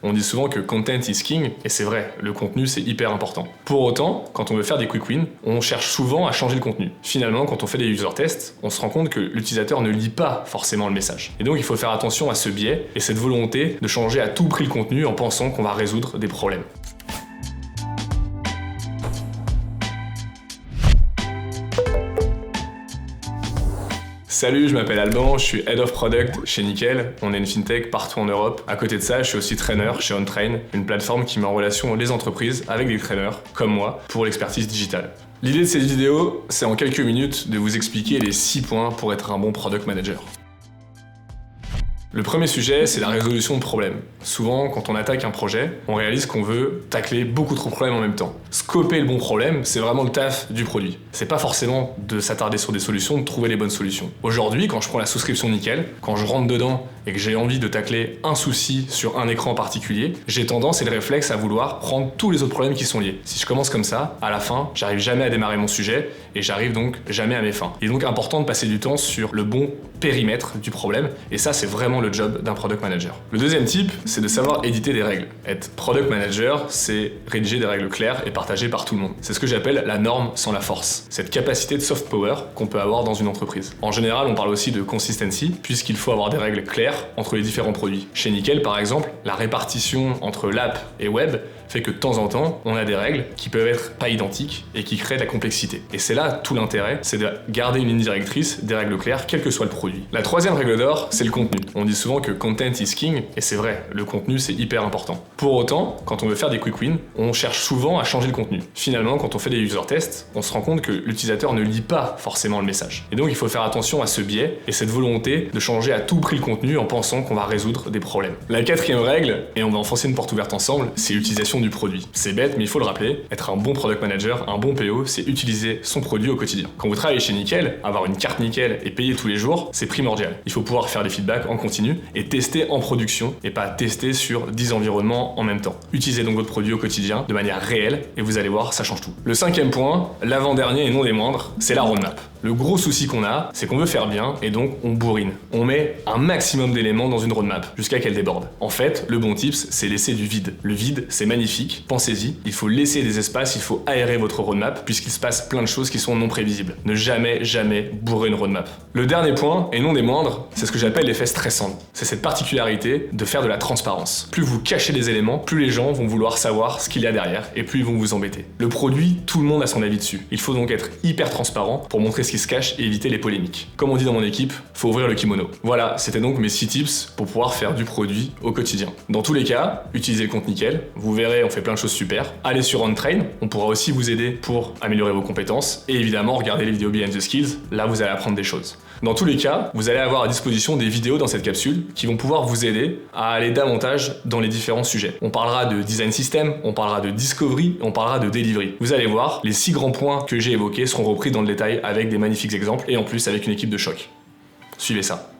On dit souvent que content is king, et c'est vrai, le contenu c'est hyper important. Pour autant, quand on veut faire des quick wins, on cherche souvent à changer le contenu. Finalement, quand on fait des user tests, on se rend compte que l'utilisateur ne lit pas forcément le message. Et donc il faut faire attention à ce biais et cette volonté de changer à tout prix le contenu en pensant qu'on va résoudre des problèmes. Salut, je m'appelle Alban, je suis Head of Product chez Nickel. On est une fintech partout en Europe. À côté de ça, je suis aussi trainer chez OnTrain, une plateforme qui met en relation les entreprises avec des trainers, comme moi, pour l'expertise digitale. L'idée de cette vidéo, c'est en quelques minutes de vous expliquer les 6 points pour être un bon product manager. Le premier sujet, c'est la résolution de problèmes. Souvent, quand on attaque un projet, on réalise qu'on veut tacler beaucoup trop de problèmes en même temps. Scoper le bon problème, c'est vraiment le taf du produit. C'est pas forcément de s'attarder sur des solutions, de trouver les bonnes solutions. Aujourd'hui, quand je prends la souscription Nickel, quand je rentre dedans et que j'ai envie de tacler un souci sur un écran en particulier, j'ai tendance et le réflexe à vouloir prendre tous les autres problèmes qui sont liés. Si je commence comme ça, à la fin, j'arrive jamais à démarrer mon sujet et j'arrive donc jamais à mes fins. Il est donc important de passer du temps sur le bon périmètre du problème, et ça c'est vraiment le job d'un product manager. Le deuxième type, c'est de savoir éditer des règles. Être product manager, c'est rédiger des règles claires et partagées par tout le monde. C'est ce que j'appelle la norme sans la force. Cette capacité de soft power qu'on peut avoir dans une entreprise. En général, on parle aussi de consistency, puisqu'il faut avoir des règles claires entre les différents produits. Chez Nickel, par exemple, la répartition entre l'app et web fait que de temps en temps, on a des règles qui peuvent être pas identiques et qui créent de la complexité. Et c'est là tout l'intérêt, c'est de garder une ligne directrice, des règles claires, quel que soit le produit. La troisième règle d'or, c'est le contenu. On dit souvent que content is king, et c'est vrai, le contenu c'est hyper important. Pour autant, quand on veut faire des quick wins, on cherche souvent à changer le contenu. Finalement, quand on fait des user tests, on se rend compte que l'utilisateur ne lit pas forcément le message. Et donc il faut faire attention à ce biais et cette volonté de changer à tout prix le contenu en pensant qu'on va résoudre des problèmes. La quatrième règle, et on va enfoncer une porte ouverte ensemble, c'est l'utilisation du produit. C'est bête, mais il faut le rappeler, être un bon product manager, un bon PO, c'est utiliser son produit au quotidien. Quand vous travaillez chez Nickel, avoir une carte Nickel et payer tous les jours, c'est primordial. Il faut pouvoir faire des feedbacks en continu et tester en production et pas tester sur 10 environnements en même temps. Utilisez donc votre produit au quotidien de manière réelle et vous allez voir, ça change tout. Le cinquième point, l'avant-dernier et non des moindres, c'est la roadmap. Le gros souci qu'on a, c'est qu'on veut faire bien et donc on bourrine. On met un maximum d'éléments dans une roadmap jusqu'à qu'elle déborde. En fait, le bon tips, c'est laisser du vide. Le vide, c'est magnifique. Pensez-y, il faut laisser des espaces, il faut aérer votre roadmap puisqu'il se passe plein de choses qui sont non prévisibles. Ne jamais bourrer une roadmap. Le dernier point, et non des moindres, c'est ce que j'appelle l'effet stressant. C'est cette particularité de faire de la transparence. Plus vous cachez des éléments, plus les gens vont vouloir savoir ce qu'il y a derrière et plus ils vont vous embêter. Le produit, tout le monde a son avis dessus. Il faut donc être hyper transparent pour montrer ce qui se cache et éviter les polémiques. Comme on dit dans mon équipe, faut ouvrir le kimono. Voilà, c'était donc mes 6 tips pour pouvoir faire du produit au quotidien. Dans tous les cas, utilisez le compte Nickel. Vous verrez, on fait plein de choses super. Allez sur OnTrain, on pourra aussi vous aider pour améliorer vos compétences. Et évidemment, regardez les vidéos Behind the Skills. Là, vous allez apprendre des choses. Dans tous les cas, vous allez avoir à disposition des vidéos dans cette capsule qui vont pouvoir vous aider à aller davantage dans les différents sujets. On parlera de design system, on parlera de discovery, on parlera de delivery. Vous allez voir, les 6 grands points que j'ai évoqués seront repris dans le détail avec des magnifiques exemples et en plus avec une équipe de choc. Suivez ça.